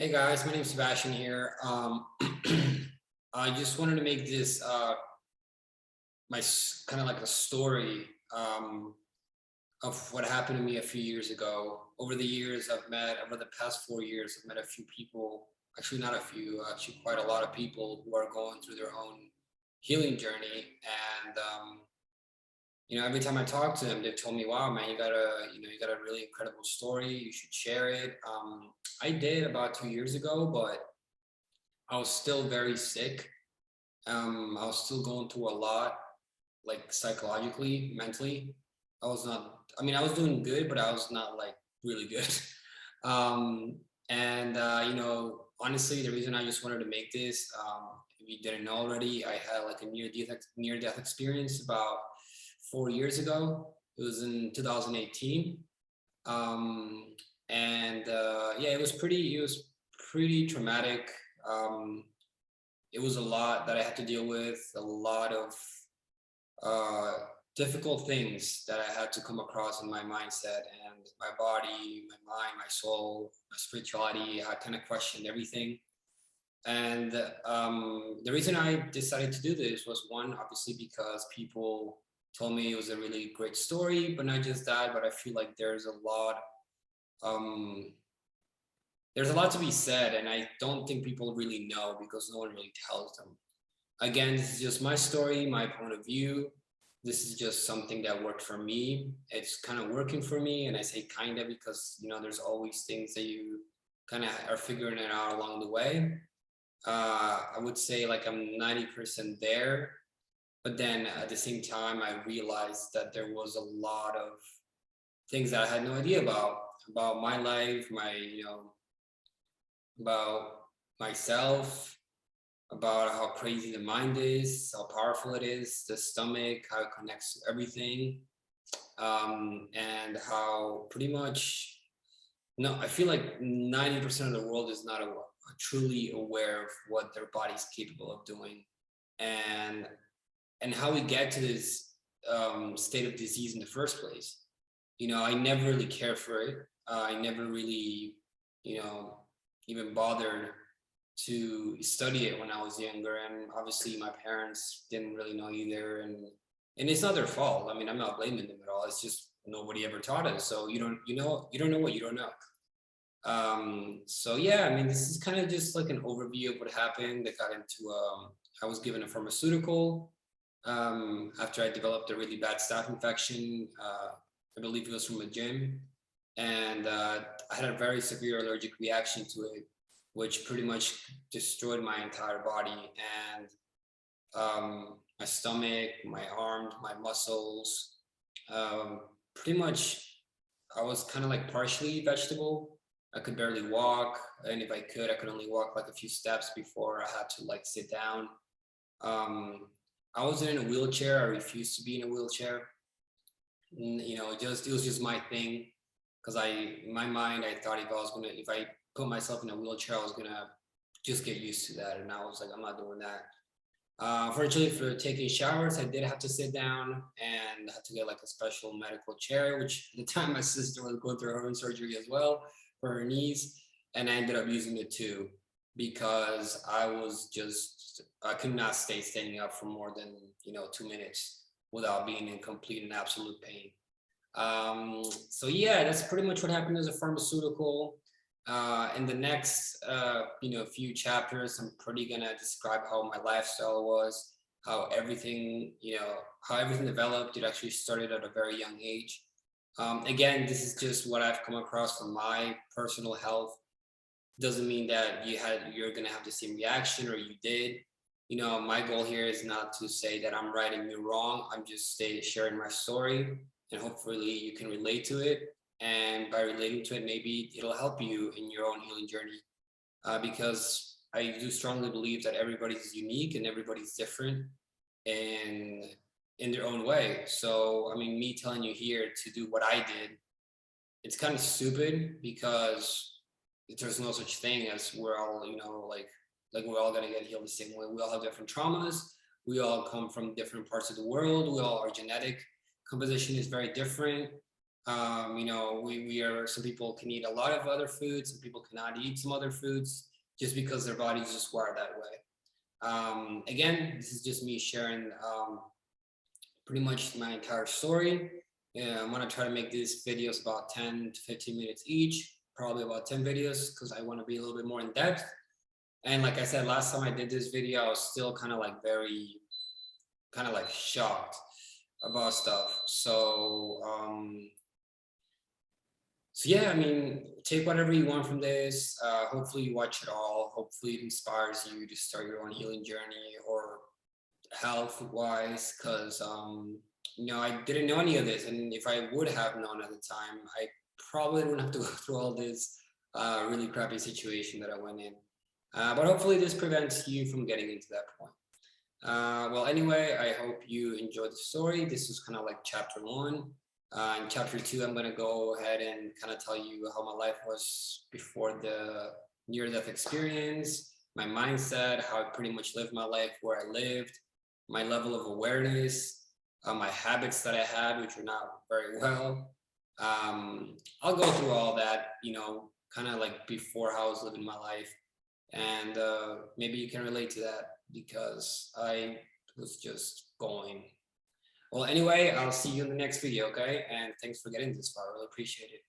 Hey guys, my name is Sebastian here. I just wanted to make this my kind of like a story of what happened to me a few years ago. Over the years, over the past 4 years, I've met a few people. Actually, not a few. Actually, quite a lot of people who are going through their own healing journey. And every time I talk to them, they've told me, "Wow, man, you got a really incredible story. You should share it." I did about 2 years ago, but I was still very sick. I was still going through a lot, like psychologically, mentally. I was doing good, but I was not like really good. Honestly, the reason I just wanted to make this, if you didn't know already, I had like a near death experience about 4 years ago. It was in 2018. Yeah, it was pretty traumatic. Um, it was a lot that I had to deal with, a lot of uh, difficult things that I had to come across in my mindset and my body, my mind, my soul, my spirituality. I kind of questioned everything. And the reason I decided to do this was one, obviously, because people told me it was a really great story, but not just that, but I feel like um, there's a lot to be said, and I don't think people really know because no one really tells them. Again, this is just my story, my point of view. This is just something that worked for me. It's kind of working for me, and I say kind of because there's always things that you kind of are figuring it out along the way. I would say like I'm 90% there, but then at the same time, I realized that there was a lot of things that I had no idea about my life, about myself, about how crazy the mind is, how powerful it is, the stomach, how it connects to everything, and how pretty much, no, I feel like 90% of the world is not truly aware of what their body's capable of doing, and how we get to this state of disease in the first place. I never really cared for it. I never really, you know, even bothered to study it when I was younger, and obviously my parents didn't really know either, and it's not their fault. I mean, I'm not blaming them at all. It's just nobody ever taught us, so you don't know what you don't know. So yeah, I mean, this is kind of just like an overview of what happened. I was given a pharmaceutical after I developed a really bad staph infection. I believe it was from a gym, and I had a very severe allergic reaction to it, which pretty much destroyed my entire body and my stomach, my arms, my muscles. Um, Pretty much, I was kind of like partially vegetable. I could barely walk, and if I could only walk like a few steps before I had to like sit down. Um, I wasn't in a wheelchair. I refused to be in a wheelchair. It was just my thing because in my mind, I thought if I put myself in a wheelchair, I was gonna just get used to that, and I was like, I'm not doing that. Fortunately, for taking showers, I did have to sit down and had to get like a special medical chair, which at the time my sister was going through her own surgery as well for her knees, and I ended up using it too because I could not stay standing up for more than 2 minutes without being in complete and absolute pain. So yeah, that's pretty much what happened as a pharmaceutical. In the next, few chapters, I'm pretty gonna describe how my lifestyle was, how how everything developed. It actually started at a very young age. Again, this is just what I've come across from my personal health. Doesn't mean that you're gonna have the same reaction or you did. My goal here is not to say that I'm right and you're wrong. I'm just sharing my story, and hopefully you can relate to it. And by relating to it, maybe it'll help you in your own healing journey. Because I do strongly believe that everybody's unique and everybody's different and in their own way. So, I mean, me telling you here to do what I did, it's kind of stupid because there's no such thing as we're all, like we're all gonna get healed the same way. We all have different traumas. We all come from different parts of the world. We all Our genetic composition is very different. You know, we are, some people can eat a lot of other foods, some people cannot eat some other foods just because their body's just wired that way. Again, this is just me sharing pretty much my entire story. Yeah, I'm gonna try to make these videos about 10 to 15 minutes each, probably about 10 videos, because I want to be a little bit more in depth. And like I said, last time I did this video, I was still kind of like very, kind of like shocked about stuff. So yeah, I mean, take whatever you want from this. Hopefully you watch it all. Hopefully it inspires you to start your own healing journey or health wise, because you know, I didn't know any of this, and if I would have known at the time, I probably wouldn't have to go through all this really crappy situation that I went in. But hopefully this prevents you from getting into that point. Well, anyway, I hope you enjoyed the story. This is kind of like chapter one. In chapter two, I'm going to go ahead and kind of tell you how my life was before the near-death experience, my mindset, how I pretty much lived my life, where I lived, my level of awareness, my habits that I had, which were not very well. I'll go through all that, you know, kind of like before how I was living my life. And maybe you can relate to that because I was just going. Well, anyway, I'll see you in the next video, okay? And thanks for getting this far. I really appreciate it.